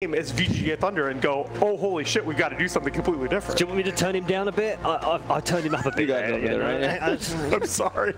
as VGJ.Thunder and go, oh holy shit, we've got to do something completely different. Do you want me to turn him down a bit? I turned him up a bit. I'm sorry.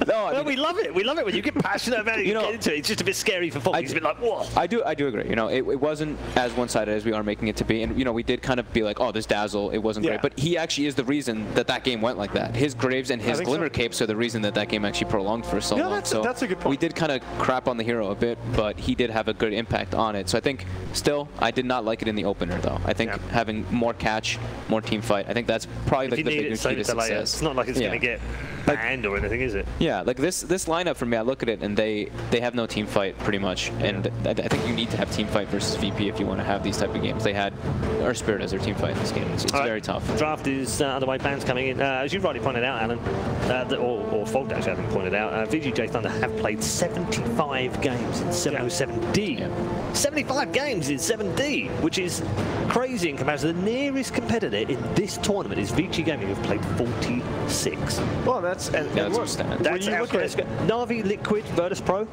No, we love it. We love it when you get passionate about it. You get into it. It's just a bit scary for folks. It's a bit like, whoa. I do agree. You know, it wasn't as one-sided as we are making it to be, and you know, we did kind of be like, oh, this Dazzle, it wasn't great, but he actually is the reason that that game went like that. His Graves and his Glimmer Capes are the reason that that game actually prolonged for so long. That's a good point. We did kind of crap on the hero a bit, but he did have a good impact on it. So I think still, I did not like it in the opener though. I think having more catch, more team fight, I think that's probably like the big key to success. It's not like it's going to get banned or anything, is it? Yeah, like this lineup for me, I look at it and they have no team fight pretty much, and I think you need to have team fight versus VP if you want to have these type of games. They had our Spirit as their team fight in this game. It's very tough. Draft is underway. Bans coming in. As you rightly pointed out, Alan, or Fold actually having pointed out, VGJ.Thunder have played 75 games in 707D. Yeah. 75 games in 7D, which is crazy in comparison. The nearest competitor in this tournament is VG Gaming, who've played 46. Well, that's Na'Vi, Liquid, Virtus.Pro.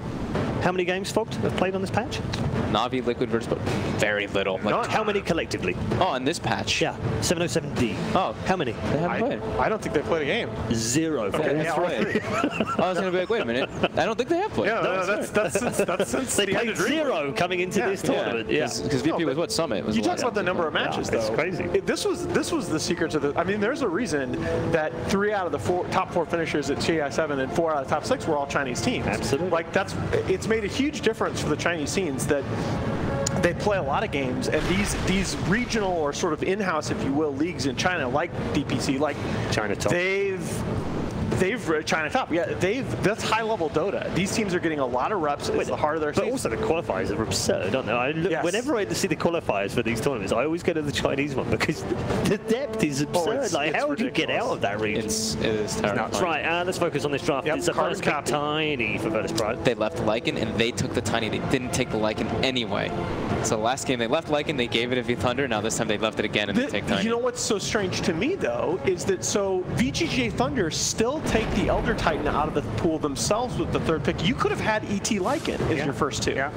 How many games, Fogged, have played on this patch? Na'Vi, Liquid, Virtus.Pro, very little. Like, how many collectively? Oh, on this patch? Yeah, 707D. Oh, how many? They haven't played. I don't think they played a game. 0. Okay, that's right. I was going to be like, wait a minute. I don't think they have played. Yeah, no, that's since they played 0 coming into this tournament. Yeah, because VP was what Summit was. You talk about the number of matches, though. It's crazy. This was the secret to the. I mean, there's a reason that 3 out of the top 4 finishers at TI7 and 4 out of the top 6 were all Chinese teams. Absolutely. Like it's made a huge difference for the Chinese scenes that they play a lot of games, and these regional or sort of in-house, if you will, leagues in China, like DPC, like China Top, they've China Top. Yeah, that's high-level Dota. These teams are getting a lot of reps. It's the heart of their season. But also the qualifiers are absurd, aren't they? Whenever I see the qualifiers for these tournaments, I always go to the Chinese one because the depth is absurd. How do you get out of that region? It is terrible. Right, let's focus on this draft. It's a first pick Tiny for Virtus.Pro. They left Lycan and they took the Tiny. They didn't take the Lycan anyway. So last game they left Lycan, they gave it a V.Thunder. Now this time they left it again and they take Tiny. You know what's so strange to me though is that VGJ.Thunder still take the Elder Titan out of the pool themselves with the 3rd pick. You could have had ET Lycan as your first 2. Yeah.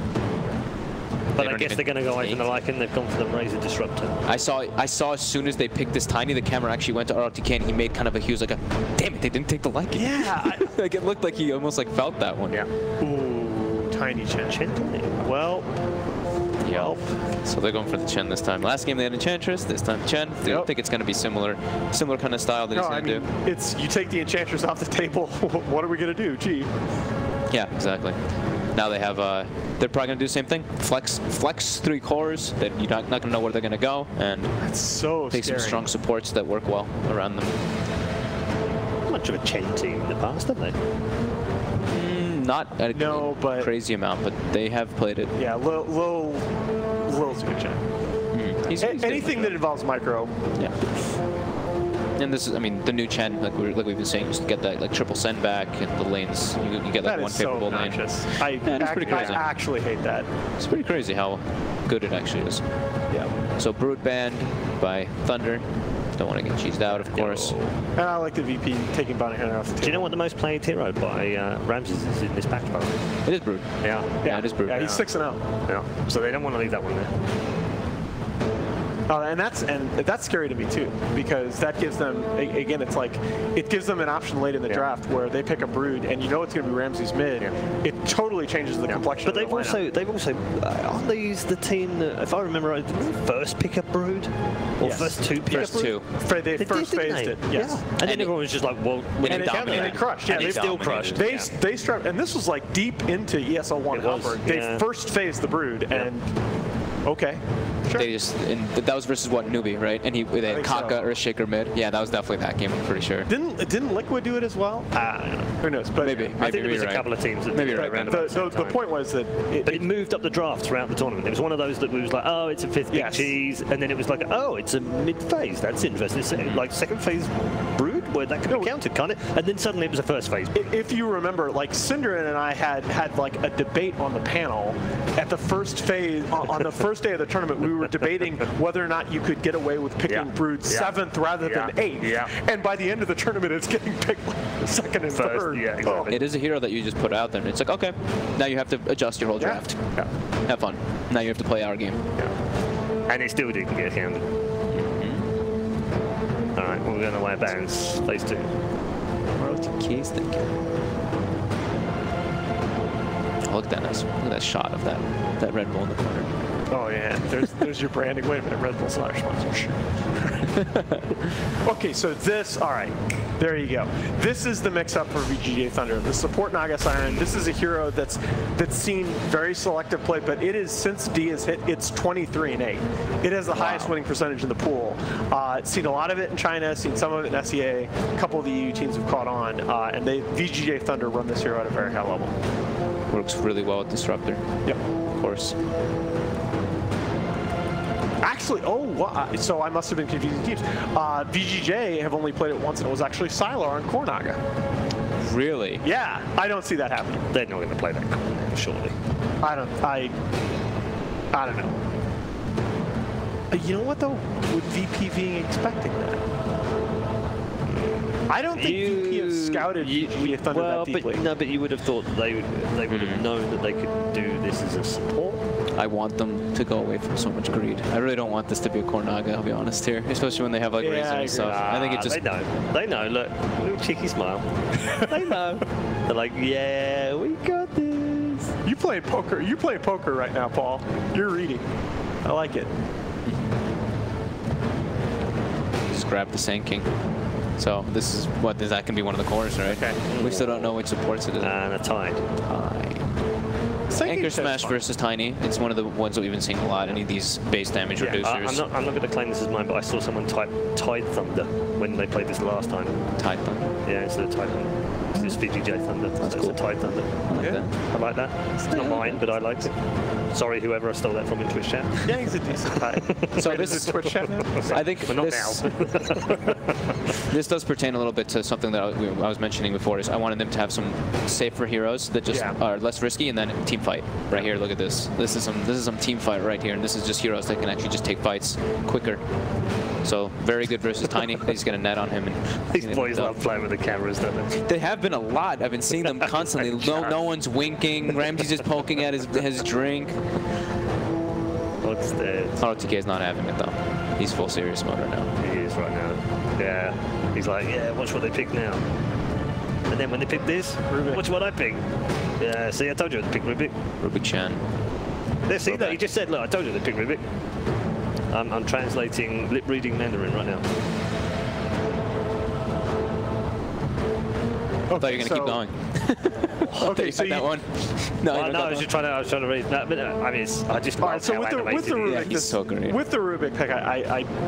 But I guess they're going to go away from the Lycan. They've gone for the Razor Disruptor. I saw as soon as they picked this Tiny, the camera actually went to RLTK and he made kind of he was like, damn it, they didn't take the Lycan. Yeah. Like it looked like he almost like felt that one. Yeah. Ooh, Tiny Chen. Well. Yep. So they're going for the Chen this time. Last game they had Enchantress, this time Chen. I think it's going to be similar kind of style that he's going to do. It's you take the Enchantress off the table. What are we going to do? Gee. Yeah, exactly. Now they have they're probably going to do the same thing. Flex 3 cores that you're not going to know where they're going to go, and that's so take some strong supports that work well around them. Much of a Chen team in the past, haven't they? Not a crazy amount, but they have played it. Yeah, Lil's a good Chen. He's anything that involves micro. Yeah. And this is, I mean, the new Chen, like we've been saying, just get that like triple send back and the lanes. You get like one favorable lane. It's pretty crazy. I actually hate that. It's pretty crazy how good it actually is. Yeah. So Brood banned by Thunder. Don't want to get cheesed out, of course. And I like the VP taking Bounty Hunter off the table. Do you know what the most played hero by Ramses is in this patch, by the way? It is Brood. Yeah, it is Brood. Yeah, he's 6-0. Yeah. So they don't want to leave that one there. And that's scary to me too, because that gives them again. It's like it gives them an option late in the draft where they pick a Brood, and you know it's going to be Ramses mid. It totally changes the complexion. But they've also aren't these the team that, if I remember right, did they first pick a Brood or first 2 pick first 2? They first phased it. Yes. Yeah. And then everyone was just like, well, and it crushed. Yeah, they still crushed. They struck, and this was like deep into ESL One Genting. They first phased the Brood and. Okay. Sure. They just that was versus what, Newbie, right? And they had Kaka or Shaker mid. Yeah, that was definitely that game. I'm pretty sure. Didn't Liquid do it as well? Who knows? But maybe I think there was a couple of teams that maybe around the point was that it moved up the draft throughout the tournament. It was one of those that we was like, oh, it's a 5th pick cheese, and then it was like, oh, it's a mid phase. That's interesting. It's like 2nd phase Brood. where that could be counted, can't it? And then suddenly it was a first phase. If you remember, like Synderen and I had like a debate on the panel at the first phase on the first day of the tournament. We were debating whether or not you could get away with picking Brood 7th rather than 8th. And by the end of the tournament, it's getting picked like 2nd and 3rd. Yeah, exactly. It is a hero that you just put out there, and it's like, okay, now you have to adjust your whole draft. Have fun. Now you have to play our game. And it still didn't get counted. All right, we're going to white bands, phase 2. Keys thinking. Oh, look at that nice. Look at that shot of that Red Bull in the corner. Oh yeah, there's your branding. Wait a minute, Red Bull's not our sponsor. Okay, so this, all right, there you go. This is the mix-up for VGJ.Thunder. The support Naga Siren. This is a hero that's seen very selective play, but it is, since D has hit, it's 23 and 8. It has the highest winning percentage in the pool. Seen a lot of it in China, seen some of it in SEA. A couple of the EU teams have caught on, and VGJ.Thunder run this hero at a very high level. Works really well with Disruptor. Yep, of course. Actually, so I must have been confusing teams. VGJ have only played it once, and it was actually Sylar and Cornaga. Really? Yeah, I don't see that happening. They're not going to play that Cornaga, surely. I don't know. You know what, though? Would VP being expecting that? I don't think VP have scouted VGJ.Thunder that deeply. But you would have thought they would have known that they could do this as a support. I want them to go away from so much greed. I really don't want this to be a Cornaga, I'll be honest here. Especially when they have like Razor and stuff. I think it just... They know. Look, little cheeky smile. They know. They're like, yeah, we got this. You play poker. You play poker right now, Paul. You're reading. I like it. Just grab the Sand King. So this is what that can be one of the cores, right? Okay. We still don't know which supports it is. And a Tide. Anchor Smash versus Tiny. It's one of the ones that we've been seeing a lot. Any of these base damage reducers. I'm not going to claim this as mine, but I saw someone type Tide.Thunder when they played this last time. Tide.Thunder? Yeah, instead of Tide.Thunder. It's VGJ.Thunder. That's cool. It's a Tide.Thunder. I like that. I like that. It's not mine, but I liked it. Sorry, whoever I stole that from in Twitch chat. Yeah, he's a decent guy. So this is Twitch chat now? I think but not now. This does pertain a little bit to something that I was mentioning before. Is I wanted them to have some safer heroes that just are less risky, and then team fight. Right here, look at this. This is some team fight right here, and this is just heroes that can actually just take fights quicker. So very good versus Tiny. He's gonna net on him. And these boys love playing with the cameras, don't they? They have been a lot. I've been seeing them constantly. No one's winking. Ramsey's just poking at his drink. What's that? TK is not having it though. He's full serious mode right now. He is right now. Yeah. He's like, yeah, watch what they pick now. And then when they pick this, watch what I pick. Yeah, see, I told you to pick Rubik. Rubik-chan. There, see that? He just said, look, I told you to pick Rubik. I'm translating lip-reading Mandarin right now. I thought you were going to keep going. Okay, so that one. No, I was just trying to read that. But I mean, I just. All right, so with the Rubik, he's so great. With the Rubik pick,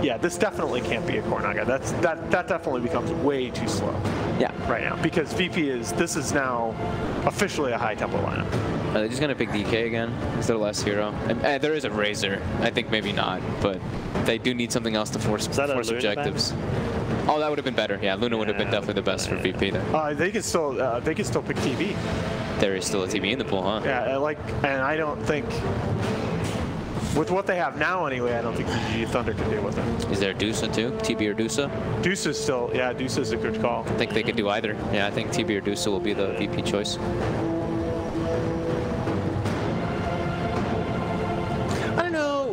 yeah, this definitely can't be a Cornaga. That definitely becomes way too slow. Yeah. Right now, because this is now officially a high tempo lineup. Are they just gonna pick DK again? Is there less hero? And there is a Razor. I think maybe not, but they do need something else to force objectives. Oh, that would have been better. Yeah, Luna would have been definitely the best for VP there. They can still pick TV. There is still a TV in the pool, huh? Yeah, and I don't think, with what they have now anyway, I don't think VGJ.Thunder can deal with it. Is there Dusa too? TB or Dusa? Dusa's still, yeah, Dusa's a good call. I think they could do either. Yeah, I think TB or Dusa will be the VP choice. I don't know.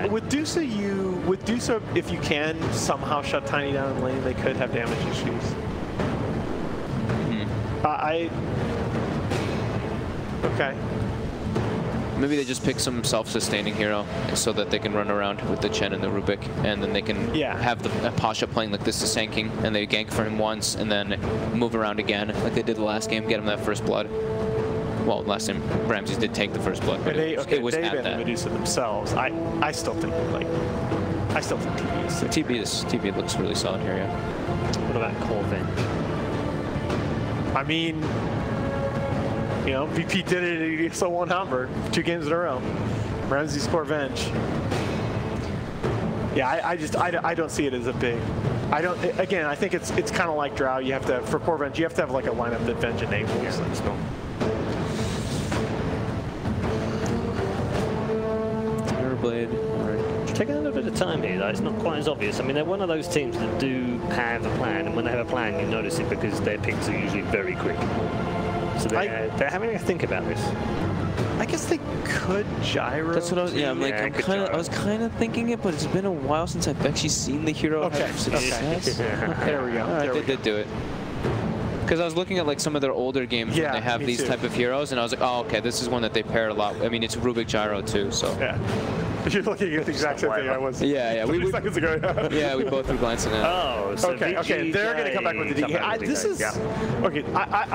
With Dusa, if you can somehow shut Tiny down in lane, they could have damage issues. Okay. Maybe they just pick some self-sustaining hero so that they can run around with the Chen and the Rubik, and then they can have the Pasha playing like this to Sand King, and they gank for him once, and then move around again like they did the last game, get him that first blood. Well, last time Ramses did take the first blood, but it was at that. Medusa themselves. I still think TV is. TB looks really solid here, yeah. What about Corvin? I mean, you know, VP did it at ESL One Hamburg 2 games in a row. Ramsey's Corvenge. Yeah, I don't see it as a big I don't. Again, I think it's kind of like Drow. You have to, for core Venge, you have to have like a lineup that Venge enables. Yeah, let's go. Blade. Taking a little bit of time here, though. It's not quite as obvious. I mean, they're one of those teams that do have a plan, and when they have a plan, you notice it because their picks are usually very quick. So they're having to think about this. I guess they could gyro. That's what I was. Yeah, I'm like, I was kind of thinking it, but it's been a while since I've actually seen the hero have success. There we go. They did do it. Because I was looking at like some of their older games when they have these type of heroes, and I was like, oh, okay, this is one that they pair a lot. I mean, it's Rubik Gyro too, so. Yeah. You're looking at the exact same thing I was. Yeah. 2 seconds ago. Yeah, we both were glancing at it. Oh, so okay. They're going to come back with the DK. This is okay.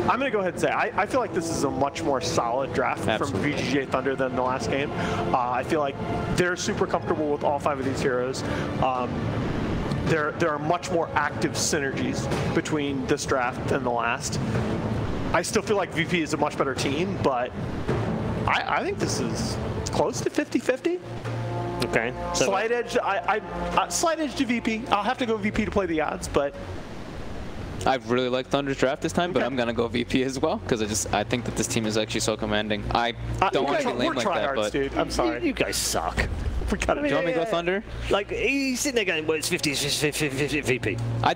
I'm going to go ahead and say I feel like this is a much more solid draft from VGJ.Thunder than the last game. I feel like they're super comfortable with all 5 of these heroes. There are much more active synergies between this draft than the last. I still feel like VP is a much better team, but I think this is close to 50-50. Okay. So slight edge. Slight edge to VP. I'll have to go VP to play the odds, but I really like Thunder's draft this time, but I'm gonna go VP as well because I think that this team is actually so commanding. I don't want to be lame like that, but dude. I'm sorry. You guys suck. Do you want me to go Thunder? Like, he's sitting there going, well, it's 50 VP. I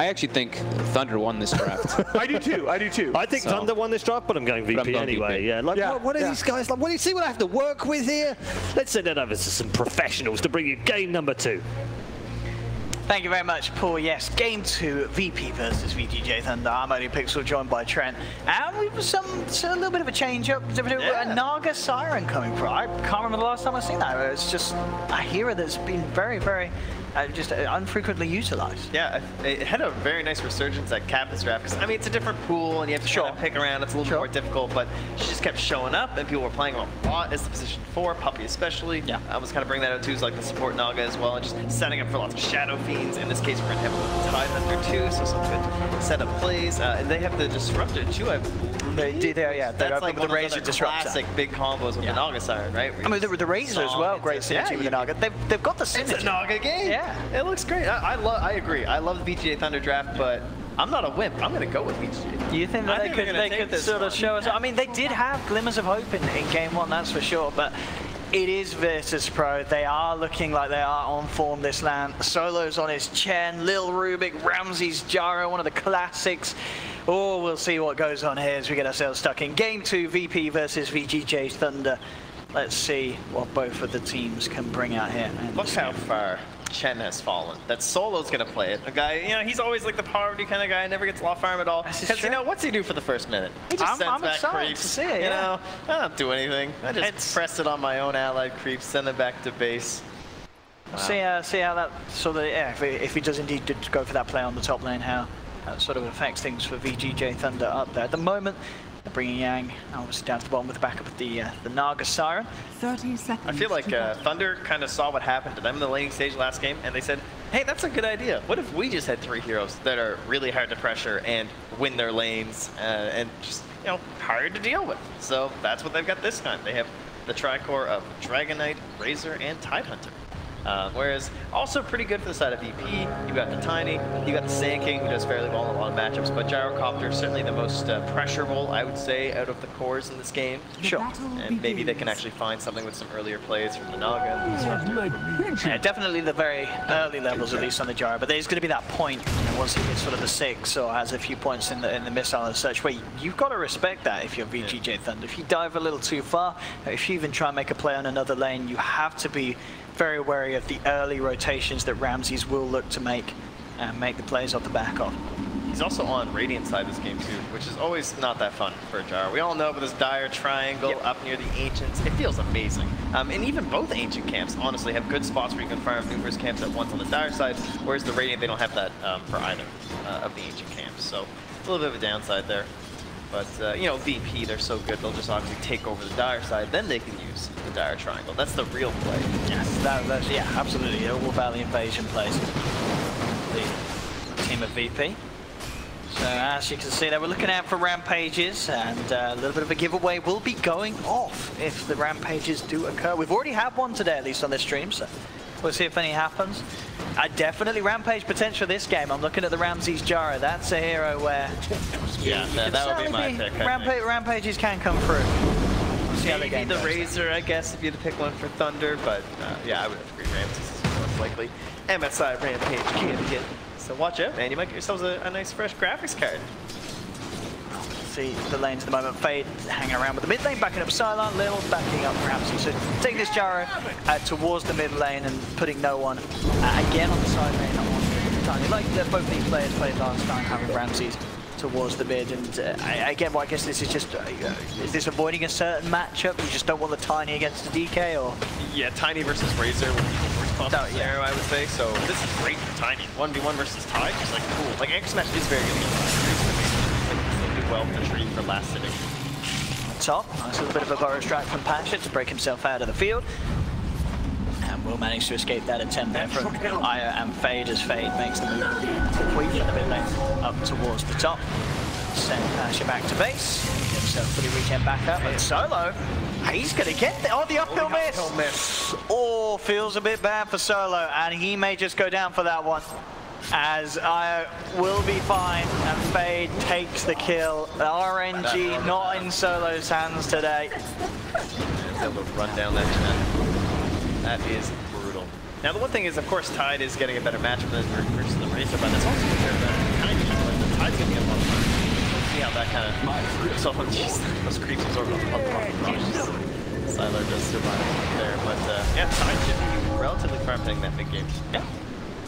actually think Thunder won this draft. I do too. I think Thunder won this draft, but I'm going VP anyway. VP. Yeah. Like, what are these guys like? What do you see what I have to work with here? Let's send it over to some professionals to bring you game number 2. Thank you very much, Paul. Yes, game 2, VP versus VGJ.Thunder. I'm only Pixel, joined by Trent. And we have a little bit of a change up. A Naga Siren coming from. I can't remember the last time I've seen that. It's just a hero that's been very, very just unfrequently utilized. Yeah, it had a very nice resurgence at Captain's Draft. Because, I mean, it's a different pool, and you have to kind of pick around. It's a little bit more difficult, but she just kept showing up, and people were playing a lot as the position 4, Puppy especially. Yeah. I was kind of bringing that out, too, as like the support Naga as well, and just setting up for lots of Shadow Fiends. In this case, we're going to have Tide-Hunter, too, so some good setup plays. And they have the Disruptor, too, I believe. They do, yeah. That's like one of the classic big combos with the Naga Siren, right? I mean, the Razor as well, great synergy with the Naga. They've got the synergy. It's a Naga game. Yeah. It looks great. I agree. I love the VGJ.Thunder draft, but I'm not a wimp. I'm going to go with VGJ. Do you think that they could sort of show us? I mean, they did have glimmers of hope in game 1, that's for sure, but it is Virtus.Pro. They are looking like they are on form this land. Solo's on his Chen, Lil Rubik, Ramsey's Gyro, one of the classics. Oh, we'll see what goes on here as we get ourselves stuck in game 2, VP versus VGJ.Thunder. Let's see what both of the teams can bring out here. Look how far Chen has fallen. That Solo's gonna play it. A guy, you know, he's always like the poverty kind of guy, never gets law farm at all. Because, you know, what's he do for the first minute? He just sends back creeps. To see it, you know, I don't do anything. I just press it on my own allied creeps, send it back to base. Wow. See how that sort of, if he does indeed go for that play on the top lane, how that sort of affects things for VGJ.Thunder up there. At the moment, they're bringing Yang obviously down to the bottom with the backup of the Naga Siren. 30 seconds. I feel like Thunder kind of saw what happened to them in the laning stage last game, and they said, hey, that's a good idea. What if we just had 3 heroes that are really hard to pressure and win their lanes and just, you know, hard to deal with? So that's what they've got this time. They have the tricore of Dragon Knight, Razor, and Tidehunter. Whereas also pretty good for the side of VP. You got the Tiny, you got the Sand King, who does fairly well in a lot of matchups, but Gyrocopter is certainly the most pressurable, I would say, out of the cores in this game. Sure. And maybe they can actually find something with some earlier plays from the Naga and the Disruptor. Yeah, definitely the very early levels, at least on the Gyro, but there's going to be that point, you know, once he hits sort of the 6 or has a few points in the missile and such, where you've got to respect that if you're VGJ.Thunder. If you dive a little too far, if you even try and make a play on another lane, you have to be very wary of the early rotations that Ramses will look to make and make the plays off the back of. He's also on Radiant side this game too, which is always not that fun for a Gyro. We all know about this dire triangle up near the Ancients. It feels amazing. And even both Ancient camps, honestly, have good spots where you can farm numerous camps at once on the dire side, whereas the Radiant, they don't have that for either of the Ancient camps. So a little bit of a downside there. But, you know, VP, they're so good, they'll just obviously take over the dire side, then they can use the dire triangle. That's the real play. Yes, that's, yeah, absolutely. All Valley invasion plays. The team of VP. So, as you can see, they were looking out for rampages, and a little bit of a giveaway will be going off if the rampages do occur. We've already had one today, at least on this stream, so We'll see if any happens. Definitely Rampage potential this game. I'm looking at the Ramses Jara. That's a hero where yeah, that would be my pick. Rampages can come through. Maybe the Razor, I guess, if you had to pick one for Thunder, but yeah, I would agree. Ramses is most likely. MSI Rampage can hit. So watch out, man. You might get yourselves a nice fresh graphics card. See the lanes at the moment. Fade hanging around with the mid lane, backing up Cylon, Lil backing up Ramsey. So taking this Jaro towards the mid lane and putting no one again on the side lane on Tiny. Like both these players played last time, having Ramses towards the mid. And again, well, I guess this is just, is this avoiding a certain matchup? You just don't want the Tiny against the DK, or? Yeah, Tiny versus Razor would be the first possible scenario, I would say. So this is great for Tiny. 1v1 versus Tide, just like cool. Like Anchor Smash is very good against well for Tree for last sitting. On top, nice little bit of a burrow strike from Pasha to break himself out of the field. And will manage to escape that attempt there from Io and Fade as Fade makes the move away from the mid lane up towards the top. Send Pasha back to base. Get himself fully regen back up. And Solo, he's going to get the, the uphill miss. Oh, feels a bit bad for Solo, and he may just go down for that one. As I will be fine, and Fade takes the kill. The RNG not in Solo's hands today. He's able to run down that trend. That is brutal. Now the one thing is, of course, Tide is getting a better matchup than versus the Razor, but that's also because the Tide's going to get a lot of fun. We'll see how that kind of so those creeps absorb a lot of Sylar does survive there, but yeah, Tide should be relatively farming that mid game. Yeah.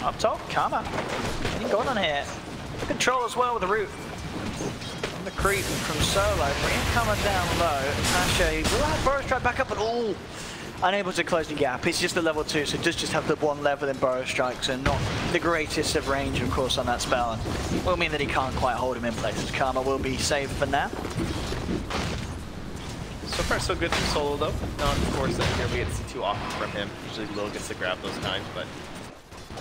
Up top, Karma. Getting going on here. Control as well with the root. On the creep from Solo. Bringing Karma down low. Pasha, he will have Burrow Strike back up, but unable to close the gap. It's just the level 2, so it does just have the one level in Burrow Strikes and not the greatest of range, of course, on that spell. And will mean that he can't quite hold him in place, as Karma will be saved for now. So far, so good for Solo, though. Not, of course, that here we get to see too often from him. Usually Lil gets to grab those times, but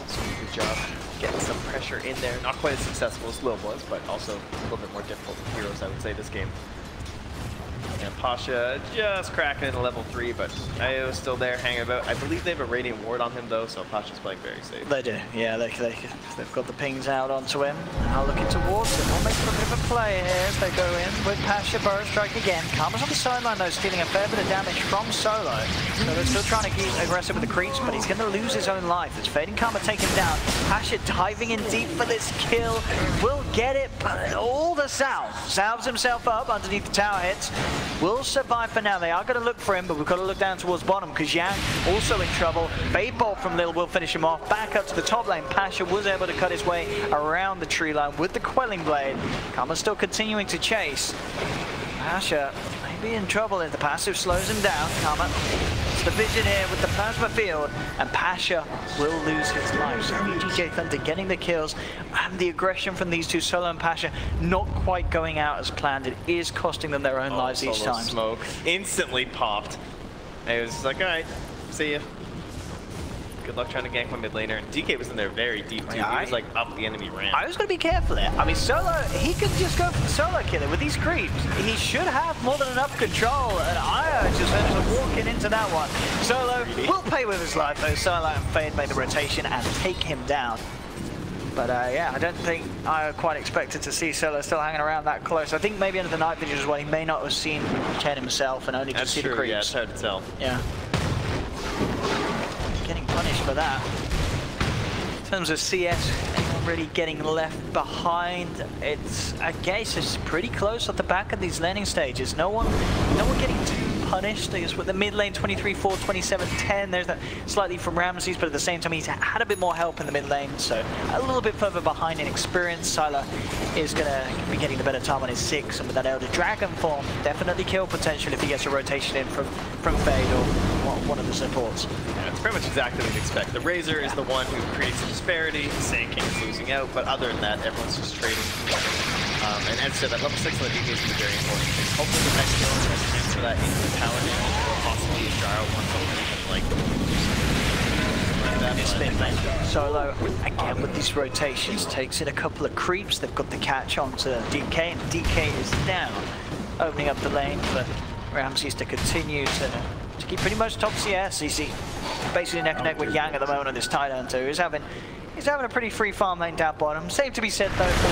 so good job getting some pressure in there. Not quite as successful as Lil was, but also a little bit more difficult for heroes, I would say, this game. And Pasha just cracking in level 3, but Io is still there hanging about. I believe they have a Radiant Ward on him, though, so Pasha's playing very safe. They do, yeah. They've got the pings out onto him. Now looking towards him. We'll make a bit of a play here as they go in with Pasha. Burrow Strike again. Karma's on the sideline, though, stealing a fair bit of damage from Solo. So they're still trying to keep aggressive with the creeps, but he's going to lose his own life. As Fading Karma take him down. Pasha diving in deep for this kill. Will get it, but all the salves himself up underneath the tower hits. Will survive for now. They are going to look for him, but we've got to look down towards bottom because Yang also in trouble. Fade Bolt from Lil will finish him off. Back up to the top lane. Pasha was able to cut his way around the tree line with the Quelling Blade. Karma's still continuing to chase. Pasha may be in trouble if the passive slows him down. Karma, it's the vision here with the Plasma Field, and Pasha will lose his life. So VGJ.Thunder getting the kills, and the aggression from these two, Solo and Pasha, not quite going out as planned. It is costing them their own lives each time. Smoke instantly popped. And it was just like, all right, see ya. Good luck trying to gank my mid laner. And DK was in there very deep too. He was like up the enemy ramp. I was going to be careful there. I mean, Solo, he could just go for the solo killer with these creeps. He should have more than enough control. And Io just ends up walking into that one. Solo will pay with his life though. Solo and Fade made the rotation and take him down. But yeah, I don't think I quite expected to see Solo still hanging around that close. I think maybe under the night vision as well, he may not have seen Chen himself and only just see the creeps. Yeah, it's hard to tell. Yeah. Getting punished for that. In terms of CS, anyone really getting left behind? It's, I guess, it's pretty close at the back of these laning stages. No one getting too punished. I guess with the mid lane 23-4, 27-10. There's that slightly from Ramses, but at the same time he's had a bit more help in the mid lane, so a little bit further behind in experience. Sylar is going to be getting the better time on his 6, and with that Elder Dragon form, definitely kill potential if he gets a rotation in from Fade or one of the supports. Yeah, it's pretty much exactly what you'd expect. The Razor is the one who creates the disparity, Sand King is losing out, but other than that, everyone's just trading. And as I said, that level 6 on the DK is going to be very important. Hopefully the next kill is going to transfer that into the Paladin, or possibly a Gyro once over, even like that. Spin Solo, again with these rotations, takes in a couple of creeps. They've got the catch onto DK, and DK is down, opening up the lane for Ramses to continue to to keep pretty much top CS. He's basically neck and neck with Yang at the moment on this tight end too. He's having a pretty free farm lane down bottom. Same to be said though for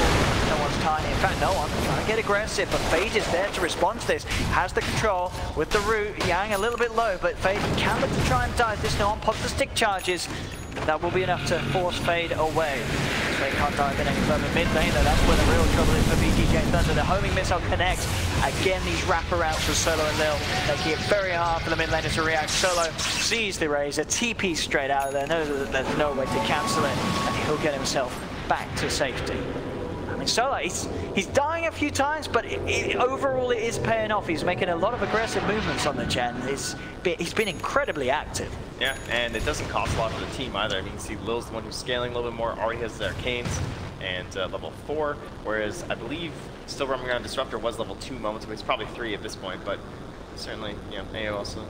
no one's tiny. In fact, no one trying to get aggressive, but Fade is there to respond to this. Has the control with the root. Yang a little bit low, but Fade can look to try and dive this. No one pops the stick charges. That will be enough to force Fade away. Fade can't dive in any further mid lane though. That's where the real trouble is for VGJ.Thunder. The homing missile connects. Again, these wraparounds for Solo and Lil, making it very hard for the mid laner to react. Solo sees the Razor, TP straight out of there, knows that there's no way to cancel it, and he'll get himself back to safety. I mean, Solo, he's dying a few times, but overall it is paying off. He's making a lot of aggressive movements on the gen. He's been incredibly active. Yeah, and it doesn't cost a lot for the team either. I mean, you see Lil's the one who's scaling a little bit more, already has his arcanes, and level 4, whereas I believe still roaming around Disruptor was level 2 moments ago. He's probably 3 at this point, but certainly, you know, AO also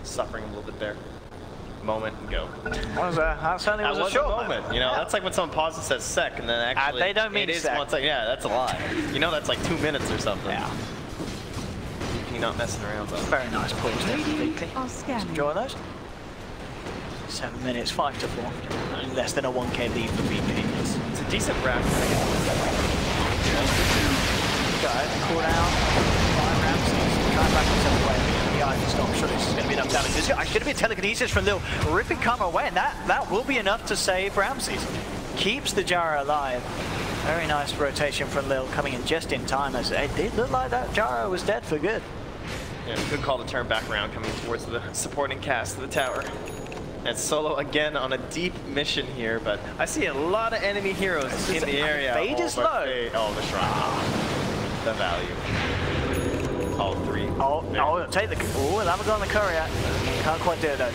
suffering a little bit there. Moment and go. That certainly was a short moment. You know, that's like when someone pauses and says sec, and then actually they don't mean it is sec. 1 second. Yeah, that's a lot. You know, that's like 2 minutes or something. Yeah. You're not messing around. Though. Very nice points there for VP. Enjoy those. 7 minutes, 5 to 4. Less than a 1k lead for VP. It's a decent wrap. Go, cool down. 5 rounds. Try and back himself away. I'm sure this is going to be enough damage. This should have been telekinesis from Lil, ripping Karma away, and that will be enough to save Ramses. Keeps the Jara alive. Very nice rotation from Lil, coming in just in time, as it did look like that Jara was dead for good. Yeah, good call to turn back around, coming towards the supporting cast of the tower. And Solo again on a deep mission here, but I see a lot of enemy heroes in the area. Fade is low. The shrine. The value. All 3. Oh, take the... Oh, and haven't got on the courier. Can't quite do it though.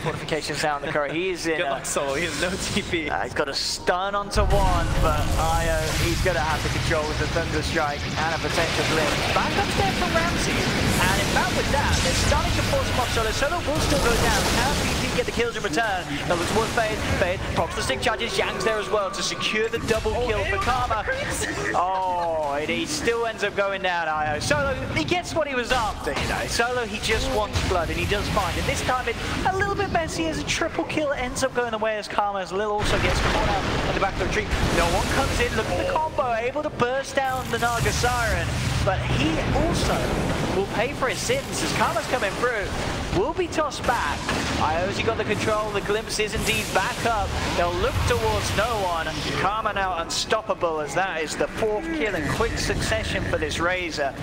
Fortifications down the courier. He is in... Good luck, Solo. He has no TP. He's got a stun onto one, but Io, he's going to have to control with the Thunder Strike and a potential glimpse. Back upstairs from Ramsey. And in fact with that, they're starting to force him off Solo. Solo will still go down. Can VP get the kills in return? They'll look towards Fade. Fade pops the stick charges. Yang's there as well to secure the double kill for Karma. Oh, he still ends up going down, Io. Solo, he gets what he was after, you know. Solo, he just wants blood, and he does find it. This time, it's a little bit messy as a triple kill ends up going away as Karma, as Lil also gets caught out at the back of the tree. No one comes in. Look at the combo, able to burst down the Naga Siren, but he also will pay for his sins as Karma's coming through. Will be tossed back. Io's got the control. The glimpse is indeed back up. They'll look towards no one. Karma now unstoppable, as that is the 4th kill in quick succession for this Razor.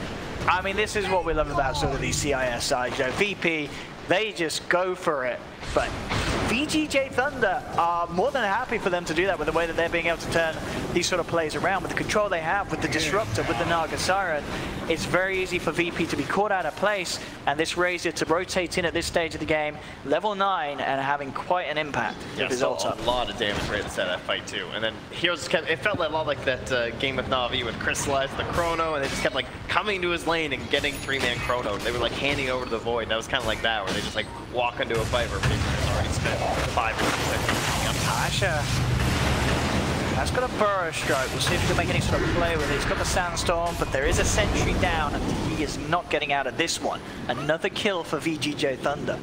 I mean, this is what we love about sort of these CIS sides. VP, they just go for it. But VGJ.Thunder are more than happy for them to do that with the way that they're being able to turn these sort of plays around. With the control they have, with the Disruptor, with the Naga Siren, it's very easy for VP to be caught out of place, and this Razor to rotate in at this stage of the game, level 9, and having quite an impact with his ult up. A lot of damage right inside that fight too. And then Heroes just kept, it felt a lot like that game with Na'Vi with Crystallize the Chrono, and they just kept like coming to his lane and getting 3-man Chrono. They were like handing over to the Void. That was kind of like that, where they just like walk into a fight where people already spent 5 or 6 seconds. Asher has got a Burrow Stroke. We'll see if he can make any sort of play with it. He's got the Sandstorm, but there is a sentry down, and he is not getting out of this one. Another kill for VGJ.Thunder.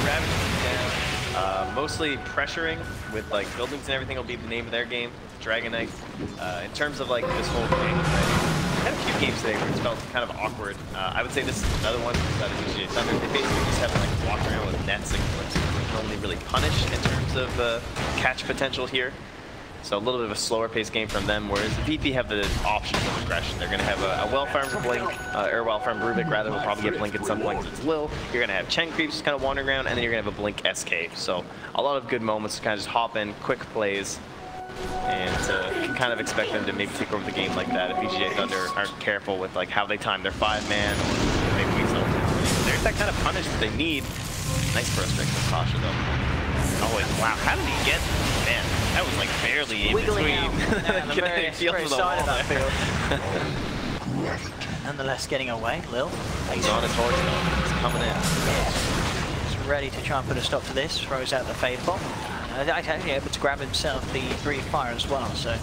Ravage is down. Mostly pressuring with like buildings and everything will be the name of their game. Dragon Knight. In terms of like this whole game, I had a few games today where it felt kind of awkward. I would say this is another one that is VGJ.Thunder. They basically just have to like walk around with nets and clips. Only really punished in terms of catch potential here. So a little bit of a slower paced game from them, whereas VP have the options of aggression. They're going to have a well-farmed Blink, or well-farmed Rubik rather, will probably get Blink at some point because it's Lil. You're going to have Chen Creeps just kind of wandering around, and then you're going to have a Blink SK. So a lot of good moments to kind of just hop in, quick plays, and you can kind of expect them to maybe take over the game like that if VGJ.Thunder aren't careful with like how they time their 5-man, maybe weasel. There's that kind of punish that they need. Nice first break from Kasha though. Oh, and wow, how did he get? Man, that was like barely in between. Very side of that field. Nonetheless, getting away, Lil. He's on a torch though. He's coming in. He's ready to try and put a stop to this. Throws out the Fade Bomb. Actually able to grab himself the Brief Fire as well. So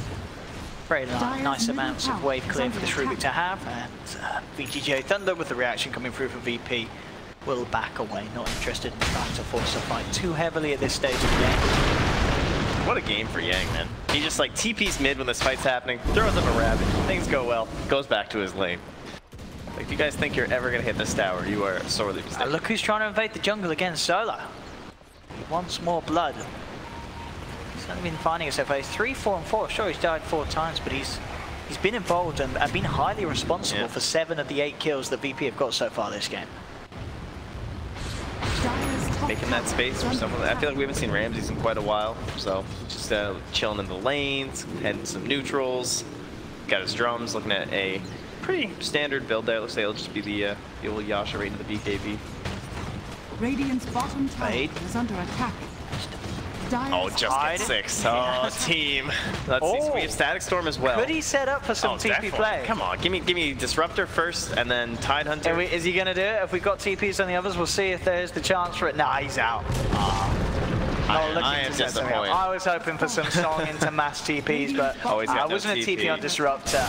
Very nice amounts of wave clear for this Rubik to have, and VGJ.Thunder with the reaction coming through from VP will back away, not interested in trying to force a fight too heavily at this stage of the game. What a game for Yang, man. He just like TP's mid when this fight's happening, throws up a rabbit, things go well, goes back to his lane. Like, if you guys think you're ever gonna hit this tower, you are sorely mistaken. Look who's trying to invade the jungle again, Solar. He wants more blood. He's not been finding it so far. He's 3, 4, and 4. Sure, he's died 4 times, but he's been involved and been highly responsible for 7 of the 8 kills that VP have got so far this game. Making that space for someone. I feel like we haven't seen Ramses in quite a while, so just chilling in the lanes, heading some neutrals. Got his drums, looking at a pretty standard build there. Looks like it'll just be the old Yasha right into the BKB. Radiant's bottom tower is under attack. Oh, just get 6. Oh, team. Let's see. So we have Static Storm as well. Could he set up for some TP definitely. play? Come on, give me Disruptor first, and then Tide Hunter. Is he going to do it? If we've got TPs on the others, we'll see if there's the chance for it. Nah, he's out. I am disappointed. I was hoping for some song into mass TPs, but I wasn't a TP on Disruptor.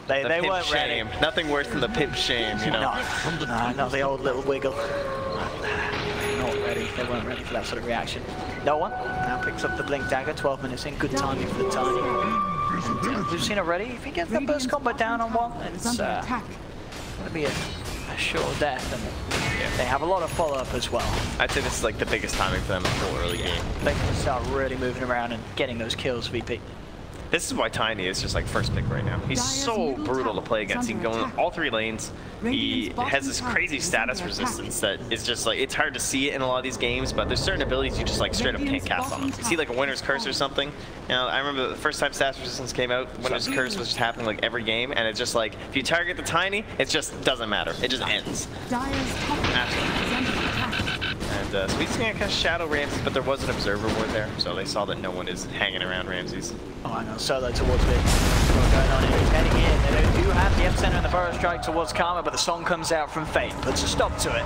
They weren't ready. Nothing worse than the pimp shame, you know. No, not the old little wiggle. Not ready. They weren't ready for that sort of reaction. No one now picks up the Blink Dagger. 12 minutes in. Good timing for the Tiny. We've seen already. If he gets the burst combo down on one, it's going to be a sure death. And they have a lot of follow-up as well. I'd say this is like the biggest timing for them in the whole early game. They can start really moving around and getting those kills, VP. This is why Tiny is just like first pick right now. He's so brutal to play against. He can go in all 3 lanes. He has this crazy status resistance that is just like, it's hard to see it in a lot of these games, but there's certain abilities you just like straight up can't cast on him. You see like a Winner's Curse or something. You know, I remember the first time status resistance came out, Winner's Curse was just happening like every game, and it's just like, if you target the Tiny, it just doesn't matter. It just ends. And so he's going to kind of shadow Ramses, but there was an Observer Ward there, so they saw that no one is hanging around Ramses. Oh, I know. Solo towards mid. What's going on here? He's heading in. They do have the epicenter and the burrow strike towards Karma, but the song comes out from Fate. Puts a stop to it.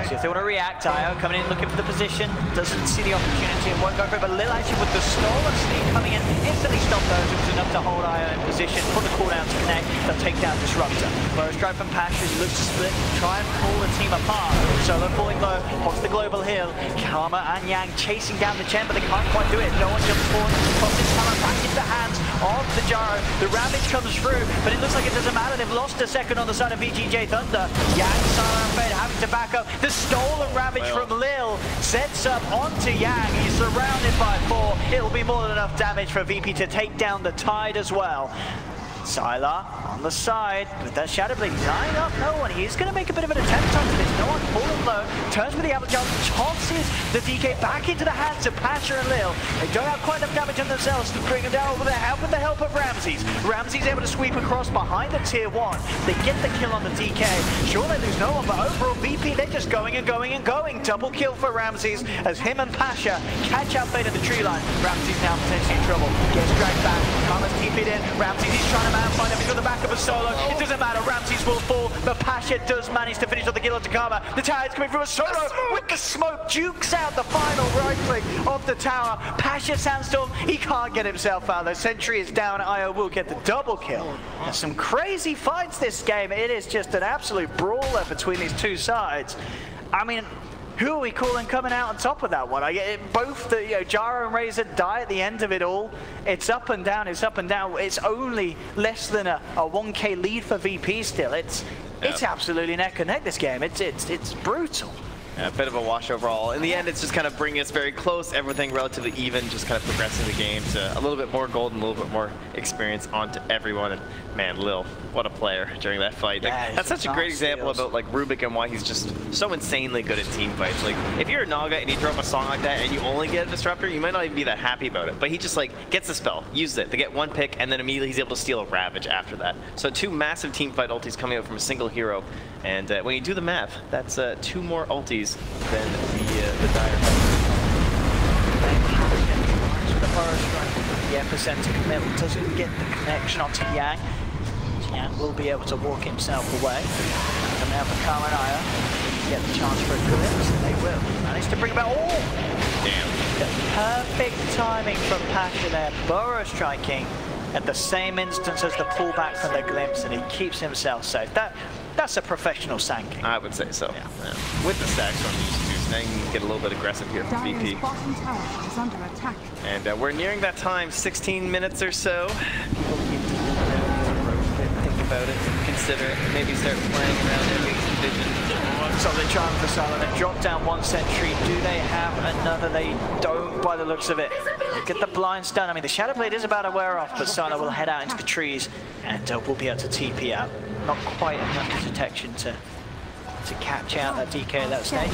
So if they want to react, Io coming in looking for the position. Doesn't see the opportunity and won't go for it, but Lil actually with the stolen sneak coming in. Instantly stopped those. It was enough to hold Io in position. Put the cooldown to connect. They'll take down Disruptor. Burrow strike from Pasha. He looks to split. Try and pull the team apart. Solo falling low. Pops the global heal. Karma and Yang chasing down the Chen, but they can't quite do it. No one jumps forward. Tosses Karma back into the hands of the Jaro. The Ravage comes through, but it looks like it doesn't matter. They've lost a second on the side of VGJ.Thunder. Yang, Sala, and Fade having to back up. The stolen Ravage from Lil sets up onto Yang. He's surrounded by 4. It'll be more than enough damage for VP to take down the Tide as well. Sylar on the side with that Shadow Blade dying up no one. He's going to make a bit of an attempt onto this. No one pulling low. Turns with the Avalanche, tosses the DK back into the hands of Pasha and Lil. They don't have quite enough damage on themselves to bring them down with the help of Ramses. Ramses able to sweep across behind the tier 1. They get the kill on the DK. Sure, they lose no one, but overall VP, they're just going and going and going. Double kill for Ramses as him and Pasha catch out Fade at the tree line. Ramses now potentially in trouble. Gets dragged back. Karma's TP'd in. Ramses, he's trying to find him. He's on the back of a Solo. It doesn't matter. Ramses will fall, but Pasha does manage to finish on the kill on Takama. The tower is coming through a Solo with the smoke. Jukes out the final right click of the tower. Pasha Sandstorm, he can't get himself out. The sentry is down. Io will get the double kill. There's some crazy fights this game. It is just an absolute brawler between these two sides. I mean, who are we calling coming out on top of that one? Both the Jaro and Razor die at the end of it all. It's up and down, it's up and down. It's only less than a 1k lead for VP still. It's absolutely neck and neck this game. It's brutal. Yeah, a bit of a wash overall. In the end, it's just kind of bringing us very close, everything relatively even, just kind of progressing the game to a little bit more gold and a little bit more experience onto everyone. And man, Lil, what a player during that fight. Like, that's such a great example about like Rubik and why he's just so insanely good at team fights. Like, if you're a Naga and you throw up a song like that and you only get a Disruptor, you might not even be that happy about it. But he just like gets the spell, uses it, they get one pick, and then immediately he's able to steal a Ravage after that. So 2 massive team fight ultis coming out from a single hero. And when you do the math, that's 2 more ultis than the Dire. The epicenter commit doesn't get the connection onto Yang. Yang will be able to walk himself away. And now for Karma and Io, get the chance for a glimpse, and they will. Manage to bring about all. Damn. The perfect timing from Pasha there. Burrow striking. at the same instance as the pullback from the glimpse, and he keeps himself safe. That's a professional Sanking. I would say so. Yeah. Yeah. With the stacks I'm used to, so now you can get a little bit aggressive here from VP. Bottom tower is under attack. And we're nearing that time, 16 minutes or so. People keep think about it, consider it, maybe start playing around it, make some vision. So they charm for Silent and drop down one sentry. Do they have another? They don't by the looks of it. Get the blinds done. I mean, the Shadow Blade is about to wear off, but Silent will head out into the trees and we'll be able to TP out. Not quite enough detection to catch out that DK at that stage.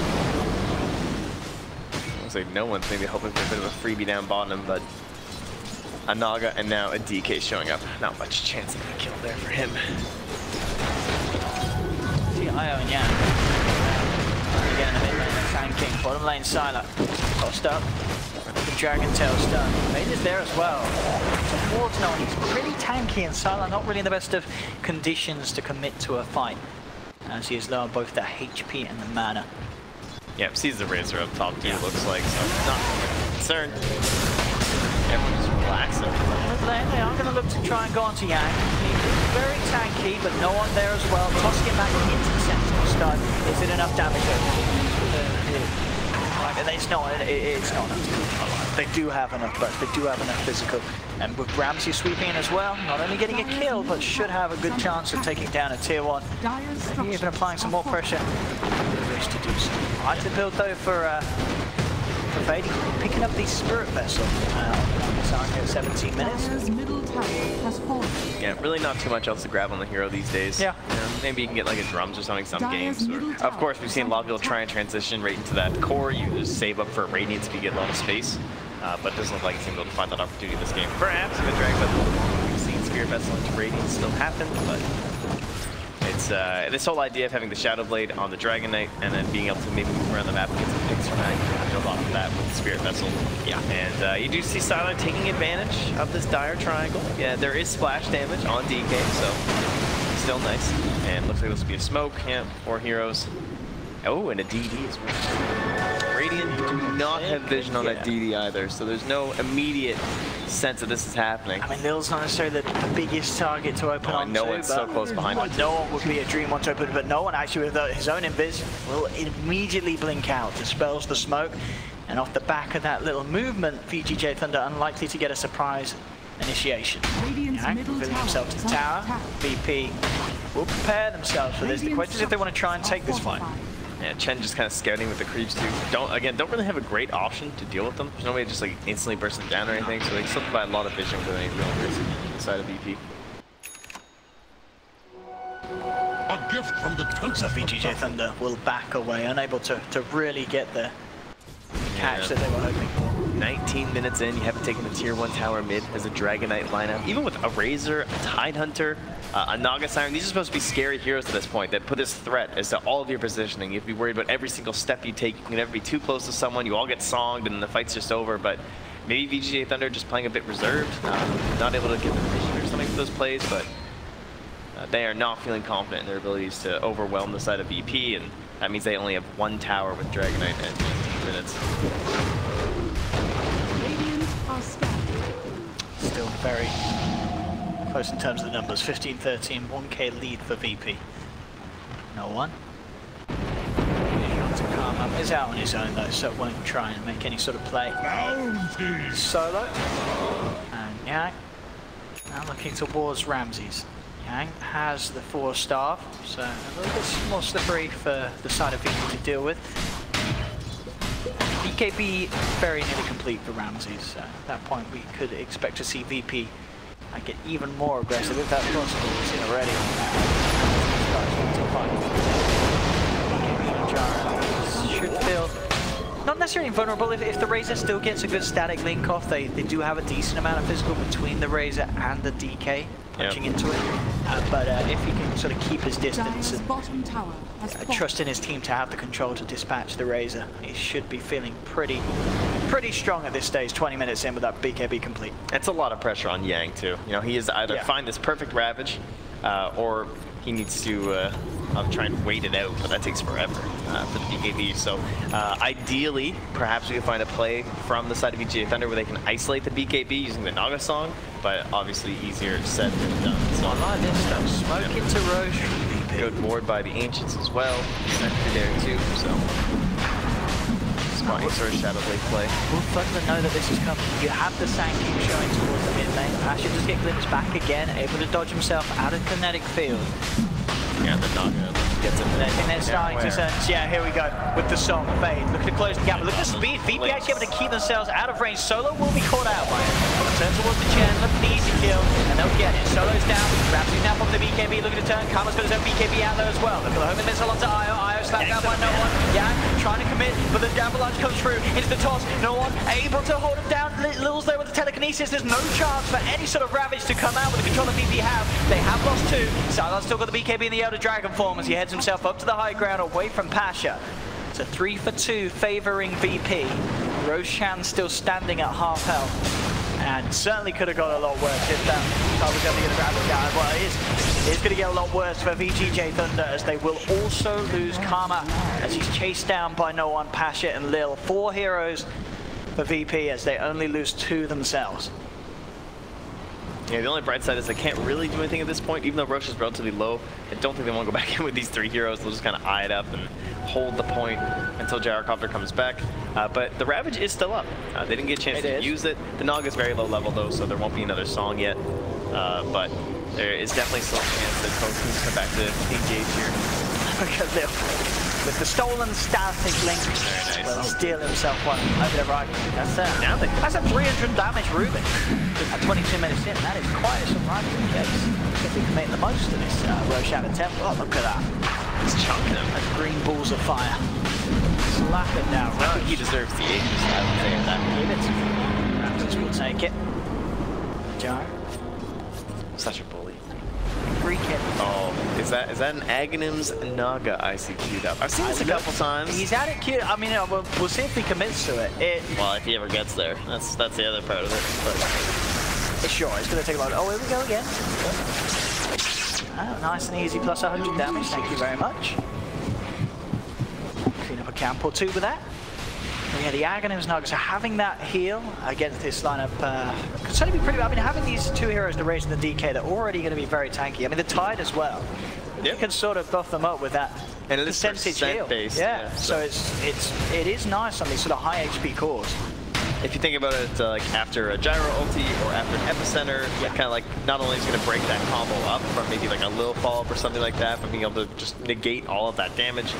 Looks like no one's maybe hoping for a bit of a freebie down bottom, but a Naga and now a DK showing up. Not much chance of a kill there for him. See Io and Yang. Again, in the mid lane, Sanking. Bottom lane, Sylar. Tossed up. The Dragon Tail's done. Vayne is there as well. Towards no one. He's pretty tanky, and Sylar not really in the best of conditions to commit to a fight, as he is low on both the HP and the mana. Yeah, sees the Razor up top too, looks like, so not concerned. Everyone just relaxing. Mid lane, they are going to look to try and go onto Yang. He's very tanky, but no one there as well. Tossing him back into the Sentinel stun. Is it enough damage? It's not enough. They do have enough burst, they do have enough physical. And with Ramsey sweeping in as well, not only getting a kill, but should have a good chance of taking down a tier 1. Maybe even applying some more pressure. Wish to do so. Hard to build though for Vayne, picking up the Spirit Vessel. At 17 minutes. Yeah, really not too much else to grab on the hero these days. Yeah. Maybe you can get like a drums or something some games. Or, of course, we've seen a lot of people try and transition right into that core. You just save up for Radiance if you get a lot of space. But it doesn't look like it's going to be able to find that opportunity in this game. Perhaps if it drags out a little longer. We've seen Spirit Vessel into Radiance still happen, but it's this whole idea of having the Shadow Blade on the Dragon Knight and then being able to maybe move around the map and get some picks from that. You can build off of that with the Spirit Vessel. Yeah. And you do see Sylar taking advantage of this dire triangle. Yeah, there is splash damage on DK, so still nice. And looks like this will be a smoke, yeah, 4 heroes. Oh, and a DD as well. Radiant do not have vision on that DD either, so there's no immediate sense that this is happening. I mean, Lil's not necessarily the biggest target to open on. No one's so close behind him. No one would be a dream one to open, but no one actually with his own invis will immediately blink out, dispels the smoke, and off the back of that little movement, VGJ.Thunder unlikely to get a surprise initiation. Filling himself to the tower. VP will prepare themselves for this. The question is if they want to try and take this fight. Yeah, Chen just kind of scouting with the creeps too. Don't really have a great option to deal with them. There's no way to just like instantly burst them down or anything, so they still provide a lot of vision without any real risk inside of VP. A gift from the So VGJ.Thunder will back away, unable to really get the catch that they were hoping for. 19 minutes in, you haven't taken the tier 1 tower mid as a Dragon Knight lineup. Even with a Razor, a Tidehunter, a Naga Siren, these are supposed to be scary heroes at this point that put this threat as to all of your positioning. You have to be worried about every single step you take. You can never be too close to someone. You all get songed and the fight's just over. But maybe VGJ.Thunder just playing a bit reserved, not able to get the vision or something for those plays, but they are not feeling confident in their abilities to overwhelm the side of VP, and that means they only have 1 tower with Dragon Knight at 19 minutes. Still very close in terms of the numbers. 15-13, 1k lead for VP. No one. To calm up. Is out on his own though, so won't try and make any sort of play. Solo. And Yang. Now looking towards Ramses. Yang has the 4-star, so a little bit more slippery for the side of VP to deal with. BKB very nearly complete for Ramses. At that point, we could expect to see VP get even more aggressive if that's possible. We've seen already. Should feel not necessarily invulnerable if the Razor still gets a good static link off. They do have a decent amount of physical between the Razor and the DK punching into it. But if he can sort of keep his distance and trust in his team to have the control to dispatch the Razor, he should be feeling pretty strong at this stage, 20 minutes in with that BKB complete. It's a lot of pressure on Yang too. You know, he is either find this perfect Ravage, or he needs to of trying to wait it out, but that takes forever for the BKB. So ideally, perhaps we can find a play from the side of VGJ.Thunder where they can isolate the BKB using the Naga song, but obviously easier said than done. So I like this stuff. Smoke into Roche. Good ward by the Ancients as well. Sent through there too, so spotting sort of Shadow Blade play. Will Thunder know that this is coming? You have the Sankey showing towards the mid lane. Pasha just get glimpsed back again, able to dodge himself out of kinetic field. Yeah, the Naga gets in there. And they're starting to sense, yeah, here we go, with the song, Fade. Look at the close the gap, look at the speed. VP actually able to keep themselves out of range. Solo will be caught out by it. Turn towards the Chen, look for the easy kill, and they'll get it. Solo's down, Ramsey's now from the BKB, looking to turn. Karma's got his own BKB out there as well. Look at the homing missile onto Io. Io slapped down by no one. Yeah, trying to commit, but the avalanche comes through into the toss. No one able to hold him down. Lil's there with the telekinesis. There's no chance for any sort of ravage to come out with the control that VP have. They have lost 2. Silas still got the BKB in the Elder Dragon form as he heads himself up to the high ground away from Pasha. It's a 3 for 2 favoring VP. Roshan still standing at half health. And certainly could have got a lot worse if that was going to get a ravage out. Well, it is going to get a lot worse for VGJ.Thunder as they will also lose Karma as he's chased down by no one, Pasha and Lil. 4 heroes for VP as they only lose 2 themselves. Yeah, the only bright side is they can't really do anything at this point, even though Roche is relatively low. I don't think they want to go back in with these 3 heroes. They'll just kind of eye it up and hold the point until Gyrocopter comes back. But the Ravage is still up. They didn't get a chance to use it. The Naga is very low level though, so there won't be another song yet. But there is definitely still a chance that folks can come back to engage here. With the stolen static link, will steal himself one over the right. That's a 300 damage Ruben at 22 minutes in. That is quite some right in the case. If we can make the most of this Roshan attempt. Oh, look at that. He's chunking him. That's green balls of fire. Slap it down. I think he deserves the Aegis, I would say that. Give it to him. Raptors will take it. Jar. Such a bully. Greek hit. Oh, is that an Aghanim's Naga ICQ'd up? I've seen this a couple times. He's had it queued. I mean, we'll see if he commits to it. Well, if he ever gets there, that's the other part of it. But sure, it's going to take a lot. Oh, here we go again. Oh, nice and easy, plus 100 damage. Thank you very much. Clean up a camp or 2 with that. Yeah, the Aghanim's Naga, so having that heal against this lineup could certainly be pretty. I mean, having these 2 heroes, the Rage and the DK, they're already going to be very tanky. I mean, the Tide as well. Yep. You can sort of buff them up with that and it is percentage heal. Based, yeah, so it is nice on these sort of high HP cores. If you think about it, like after a Gyro ulti or after an Epicenter, kind of like not only is going to break that combo up from maybe like a Lil follow-up or something like that, but being able to just negate all of that damage.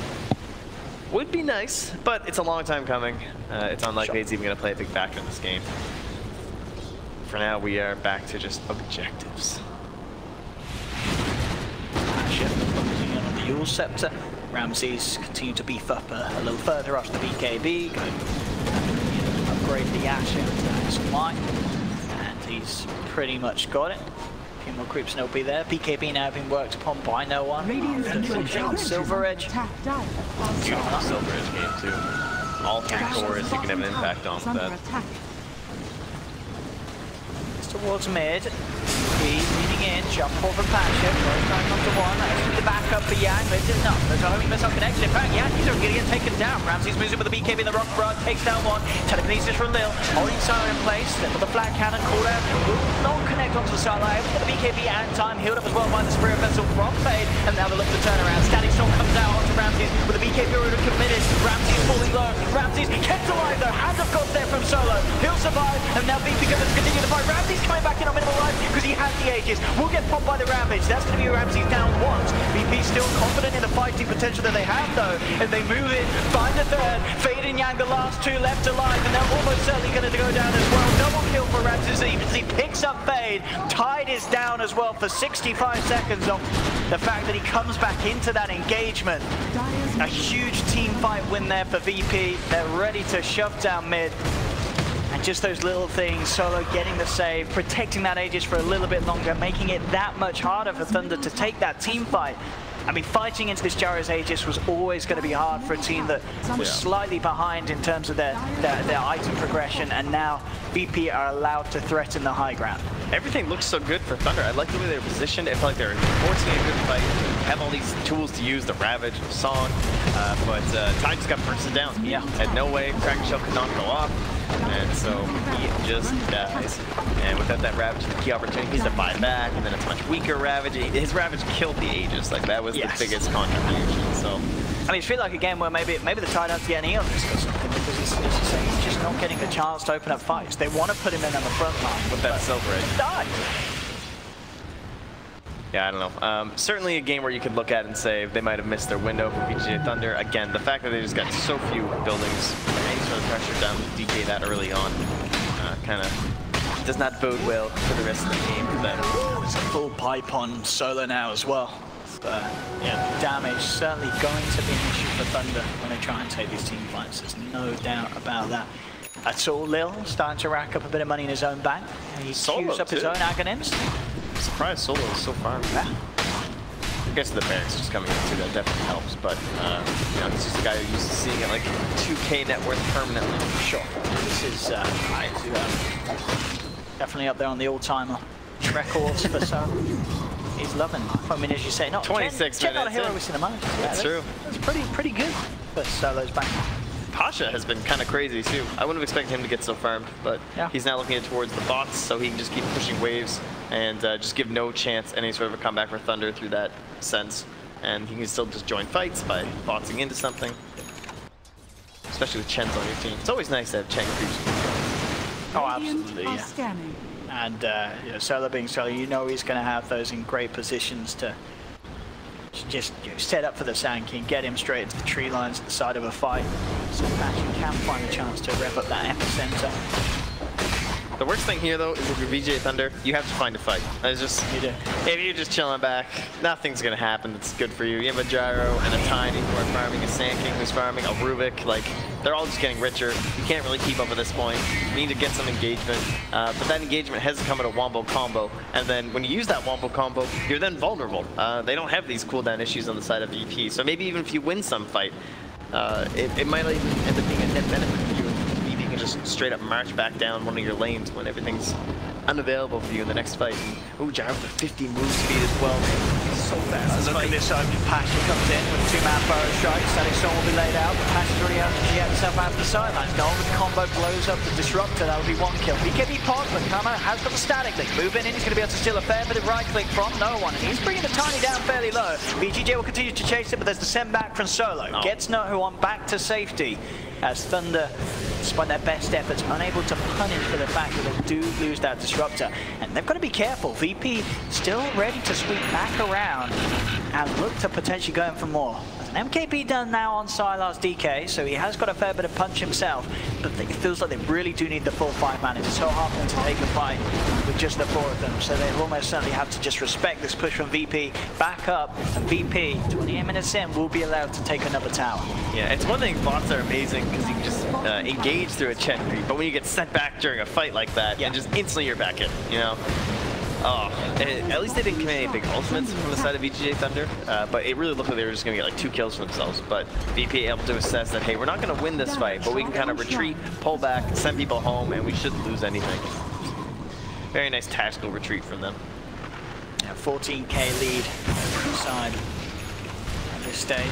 Would be nice, but it's a long time coming. It's unlikely it's even going to play a big factor in this game. For now, we are back to just objectives. Focusing in on the Yule Scepter. Ramses continue to beef up a little further after the BKB. Upgrade the Asher to some might. And he's pretty much got it. A few more creeps and he'll be there. BKB now being worked upon by no one. Silver Edge. Beautiful Silver Edge game too. All 3 cores you can have an impact on with that. It's towards mid. He's leaning in, jump over Pasha, goes back onto 1, that's the backup for Yang, lift it up, there's a homing missile connection. In fact, Yankees are going to get taken down. Ramses moves in with the BKB in the rock rod, takes down 1, telekinesis from Lil, holding Silo in place, then with the flat cannon, called out, will not connect onto the Silo, able to get the BKB and time, healed up as well by the Spirit Vessel from Fade, and now they look to turn around. Static Storm comes out onto Ramses with the BKB already committed, Ramses falling low, Ramses kept alive though, hand of God there from Solo, he'll survive, and now VP going to continue the fight. Ramses coming back in on minimal life because he has the Aegis, will get popped by the Ravage, that's going to be Ramses down once. VP still confident in the fighting potential that they have though, and they move in, find the 3rd, Fade and Yang the last 2 left alive, and they're almost certainly going to go down as well. Double kill for Ramses as he picks up Fade. Tide is down as well for 65 seconds off the fact that he comes back into that engagement. A huge team fight win there for VP. They're ready to shove down mid. And just those little things, Solo getting the save, protecting that Aegis for a little bit longer, making it that much harder for Thunder to take that team fight. I mean, fighting into this Gyro's Aegis was always going to be hard for a team that was slightly behind in terms of their item progression, and now VP are allowed to threaten the high ground. everything looks so good for Thunder. I like the way they're positioned. It felt like they're forcing a good fight. Have all these tools to use, the Ravage, Song, but Ty just got bursted down. Yeah. Had no way. Kraken Shell could not go off. And so he just dies. And without that Ravage, the key opportunity is to buy back, and then it's much weaker Ravage. His Ravage killed the Aegis. Like, that was the biggest contribution. So, I mean, it feels like a game where maybe the Tide have to get an E on this or something, because he's just not getting the chance to open up fights. They want to put him in on the front line. With that Silver Edge. Die. Yeah, I don't know. Certainly a game where you could look at and say they might have missed their window for VGJ.Thunder. Again, the fact that they just got so few buildings, any sort of pressure down with DK that early on, kind of does not bode well for the rest of the game for them. There's a full pipe on Solo now as well. Yeah, damage certainly going to be an issue for Thunder when they try and take these team fights. There's no doubt about that. I saw Lil starting to rack up a bit of money in his own bank. He queues up his own Aghanims. I'm surprised Solo is so far. Yeah. I guess the barracks just coming in too, that definitely helps. But you know, he's just a guy who used to seeing it like 2K net worth permanently. Sure. This is definitely up there on the all-timer records for Solo. He's loving life. I mean, as you say, not 26 10 minutes. Not a hero we've seen a month. That's true. That's pretty good for Solo's bank. Pasha has been kind of crazy too. I wouldn't have expected him to get so farmed, but he's now looking towards the bots, so he can just keep pushing waves and just give no chance any sort of a comeback for Thunder through that sense. And he can still just join fights by boxing into something, especially with Chen's on your team. It's always nice to have Chen creeps. Oh, absolutely. Yeah. And you know, Solo being Solo, you know he's going to have those in great positions to just set up for the Sand King, get him straight into the tree lines at the side of a fight. So Passion can find a chance to rev up that epicenter. The worst thing here, though, is if you're VGJ.Thunder, you have to find a fight. It's just, if you're just chilling back, nothing's going to happen that's good for you. You have a Gyro and a Tiny who are farming, a Sand King who's farming, a Rubik. Like, they're all just getting richer. You can't really keep up at this point. You need to get some engagement. But that engagement has to come at a Wombo combo. And then when you use that Wombo combo, you're then vulnerable. They don't have these cooldown issues on the side of VP. So maybe even if you win some fight, it might not even end up being a net benefit for you. You can just straight up march back down one of your lanes when everything's unavailable for you in the next fight. Ooh, Gyro with a 50 move speed as well. He's so fast. Look at this opening. Passion comes in with 2-man burrow strike. Static Storm will be laid out, but Passion's already out to get himself out of the sidelines. Go on with the combo, blows up the Disruptor. That would be 1 kill. BKB Podman, come out, has got the static link. Moving in, he's going to be able to steal a fair bit of right click from no one. And he's bringing the Tiny down fairly low. VGJ will continue to chase it, but there's the send back from Solo. Gets no who on back to safety. As Thunder, despite their best efforts, unable to punish for the fact that they do lose that Disruptor. And they've got to be careful. VP still ready to sweep back around and look to potentially go in for more. There's an MKB done now on Sylar's DK, so he has got a fair bit of punch himself, but it feels like they really do need the full 5-man. It's so hard for them to take a fight with just the 4 of them, so they almost certainly have to just respect this push from VP, back up, and VP, 28 minutes in, will be allowed to take another tower. Yeah, it's one thing, bots are amazing because you can just engage through a Chen creep, but when you get sent back during a fight like that, and just instantly you're back in, you know? Oh, at least they didn't commit any big ultimates from the side of VGJ.Thunder, but it really looked like they were just going to get like 2 kills for themselves. But VP able to assess that, hey, we're not going to win this fight, but we can kind of retreat, pull back, send people home, and we shouldn't lose anything. Very nice tactical retreat from them. Yeah, 14k lead side at this stage.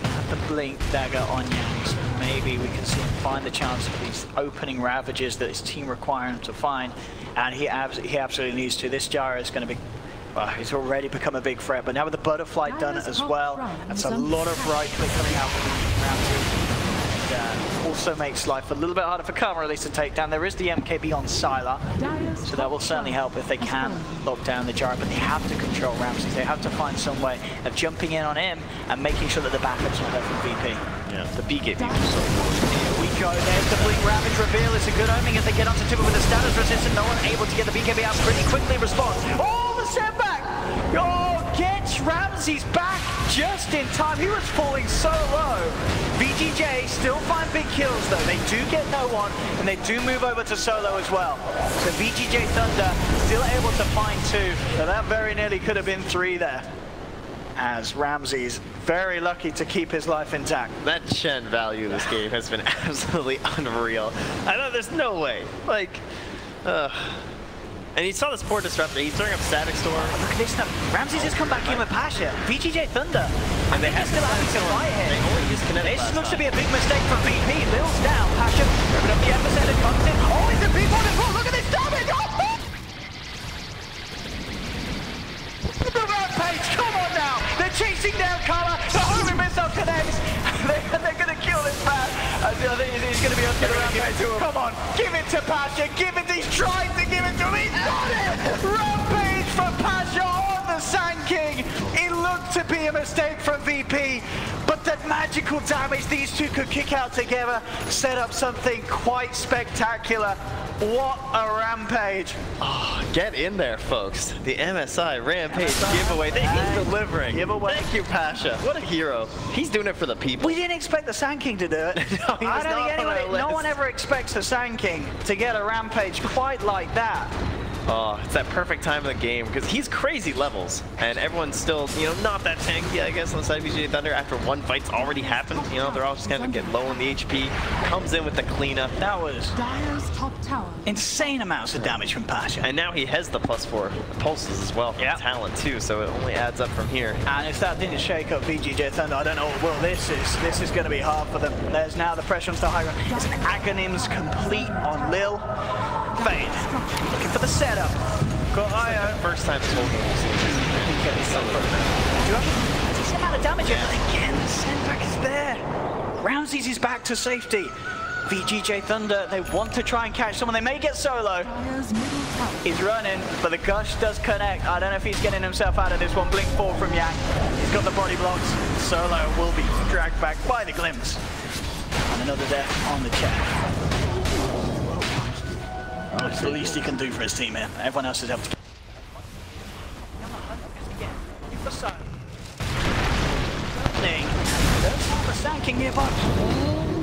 Have the blink dagger on Yang, so maybe we can see him find the chance of these opening ravages that his team require him to find, and he absolutely needs to. This Gyro is going to be, well, he's already become a big threat, but now with the butterfly done as well, that's a lot of right click coming out from round 2. Also makes life a little bit harder for Karma, at least to take down. There is the MKB on Sylar, so that will certainly help if they can lock down the Gyro, but they have to control Ramses. They have to find some way of jumping in on him and making sure that the backup's not there from VP. Yeah, the BKB was so cool. Here we go, there's the Blink Ravage reveal. It's a good opening as they get onto Timber with the status resistant. No one able to get the BKB out pretty quickly in response. Oh, the setback! Oh, gets Ramses back just in time. He was falling so low. VGJ still find big kills though. They do get no one, and they do move over to Solo as well. So VGJ.Thunder still able to find 2. So that very nearly could have been 3 there. As Ramses very lucky to keep his life intact. That Chen value of this game has been absolutely unreal. I know there's no way. Like, And you saw this poor disruptor. He's throwing up Static Storm. Oh, look at this now. Ramses has come back in with Pasha. VGJ.Thunder. And they have still having to fight here. They only used kinetic. This looks to be a big mistake from VP. Lil's down. Pasha ripping up the epicenter. Comes in. Oh, it's a big one as well. Look at this damage. Oh! The Rampage. Come on now. They're chasing down Kala. The homing missile connects. They're going to kill this man. I think he's going to be on to the Rampage. Come on. Give it to Pasha. Give it. He's trying to give it to him. He's got it. Rampage for Pasha on the Sand King. It looked to be a mistake from VP, but that magical damage these two could kick out together set up something quite spectacular. What a Rampage. Oh, get in there, folks. The MSI Rampage giveaway. He's delivering. Giveaway. Thank you, Pasha. What a hero. He's doing it for the people. We didn't expect the Sand King to do it. No, I don't think anybody, no one ever expects the Sand King to get a Rampage quite like that. Oh, it's that perfect time of the game because he's crazy levels, and everyone's still, you know, not that tanky, I guess, on the side of VGJ.Thunder after one fight's already happened. You know, they're all just kind of get low on the HP. Comes in with the cleanup. That was Dire's top tower. insane amounts of damage from Pasha. And now he has the +4 pulses as well from talent too, so it only adds up from here. And if that didn't shake up VGJ.Thunder, I don't know what will. This is going to be hard for them. There's now the pressure on the high ground. It's an Aghanims complete on Lil. Fade. Looking for the setup. Got IO. First time this whole game we've seen this. Decent amount of damage, and again, the sendback is there. Ramses is back to safety. VGJ.Thunder, they want to try and catch someone. They may get solo. Dire's middle tower. He's running, but the gush does connect. I don't know if he's getting himself out of this one. Blink 4 from Yang. He's got the body blocks. Solo will be dragged back by the glimpse. And another death on the chat. Oh, it's the least he can do for his team here. Everyone else is able to. There's the Sand King nearby.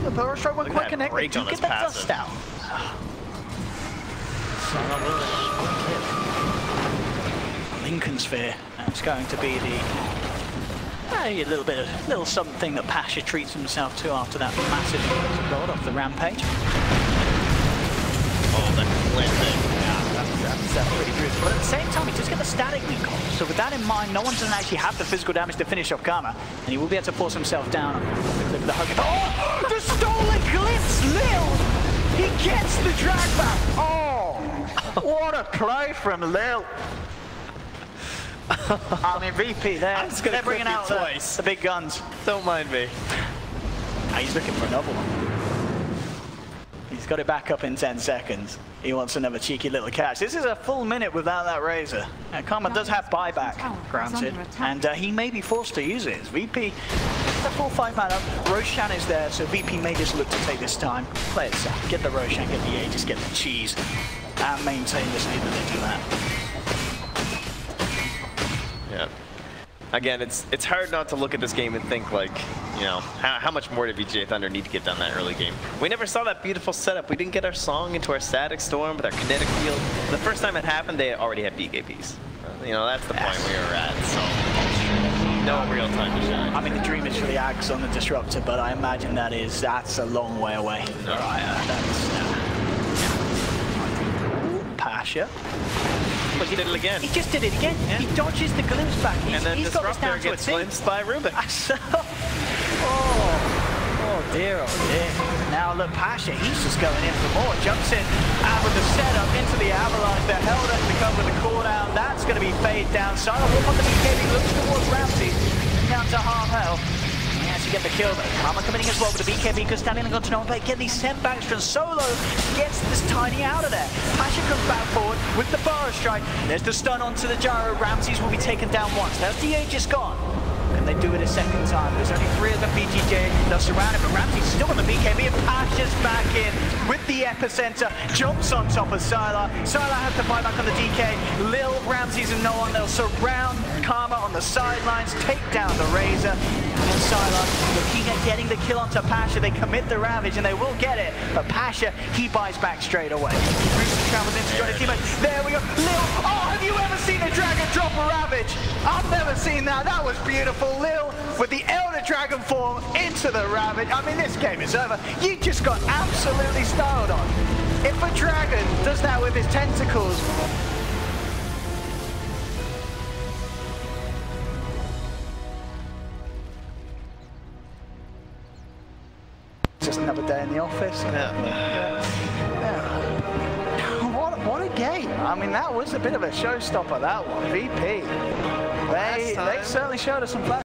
The Burrow Stroke won't quite connect. They do get that dust out. Lincoln Sphere. That's going to be the a little something that Pasha treats himself to after that massive gold off the Rampage. Oh, that landing. That's pretty brutal. But at the same time, he does get the static recall. So with that in mind, no one doesn't actually have the physical damage to finish off Karma, and he will be able to force himself down. The hug. Oh, the stolen glimpse, Lil! He gets the drag back. Oh, what a play from Lil. I mean, VP, they're bringing out the big guns. Don't mind me. He's looking for another one. He's got it back up in 10 seconds. He wants another cheeky little catch. This is a full minute without that Razor. Karma does have buyback, granted, and he may be forced to use it. VP, the full 5-man up. Roshan is there, so VP may just look to take this time. Play it safe. Get the Roshan, get the Aegis, get the cheese, and maintain this lead that they do that. Yeah. Again, it's hard not to look at this game and think like, you know, how much more did VGJ.Thunder need to get done that early game? We never saw that beautiful setup. We didn't get our song into our static storm with our kinetic field. The first time it happened, they already had BKBs. You know, that's the point we were at. So no real time to shine. I mean, the dream is for the Ags on the Disruptor, but I imagine that's a long way away. No. Pasha. But he did it again. He just did it again. Yeah. He dodges the glimpse back. And then Disruptor gets glimpsed by Rubik. Oh dear, oh dear. Now look, Pasha, he's just going in for more. Jumps in out with the setup into the avalanche. They're held up to come with the cooldown. That's going to be fade down. Silo up on the BKB, looks towards Ramsey. Down to half health. He has to get the kill, but Karma coming in as well with the BKB because standing on to no one. Get these setbacks from Solo. Gets this Tiny out of there. Pasha comes back forward with the Burrow Strike. There's the stun onto the gyro. Ramses will be taken down once. There's the Aegis gone. And they do it a second time. There's only 3 of the VGJ. They'll surround him, but Ramsey's still on the BKB, and Pasha's back in with the epicenter. Jumps on top of Sylar. Sylar has to fight back on the DK. Lil, Ramses, and no one. They'll surround Karma on the sidelines, take down the Razor. And Sylar looking at getting the kill onto Pasha. They commit the Ravage, and they will get it. But Pasha, he buys back straight away. Bruce travels into join his teammates. There we go. Lil, oh, have you ever seen a Dragon drop a Ravage? I've never seen that. That was beautiful. Lil with the Elder Dragon form into the Ravage. I mean, this game is over. You just got absolutely styled on. If a dragon does that with his tentacles, just another day in the office. What a game. I mean, that was a bit of a showstopper, that one. VP. They certainly showed us some flash.